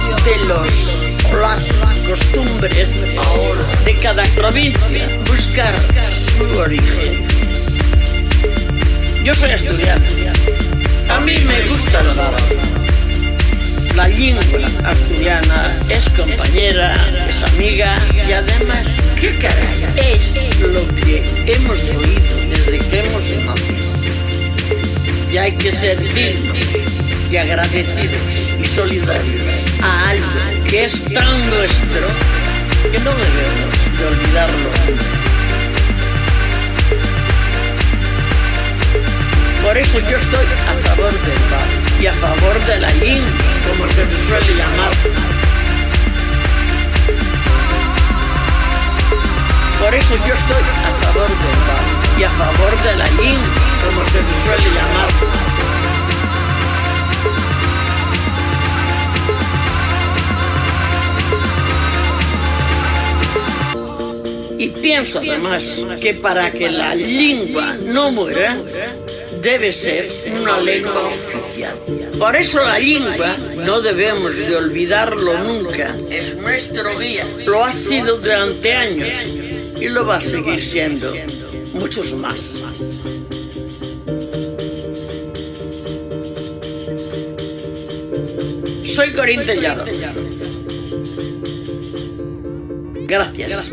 de las costumbres de cada provincia, buscar su origen. Yo soy asturiano, a mí me gusta el rap. La lengua asturiana es compañera, es amiga y además, ¿qué caray? Es lo que hemos oído desde que hemos nacido. Y hay que ser dignos y agradecidos y solidarios a algo que es tan nuestro que no debemos de olvidarlo. Por eso yo estoy a favor del rap y a favor de la lengua, como se le suele llamar. Por eso yo estoy a favor del rap y a favor de la lengua, como se le suele llamar. Y pienso además que para que la lengua no muera, debe ser una lengua oficial. Por eso la lengua no debemos de olvidarlo nunca. Es nuestro guía. Lo ha sido durante años y lo va a seguir siendo muchos más. Soy Corín Tellado. Gracias.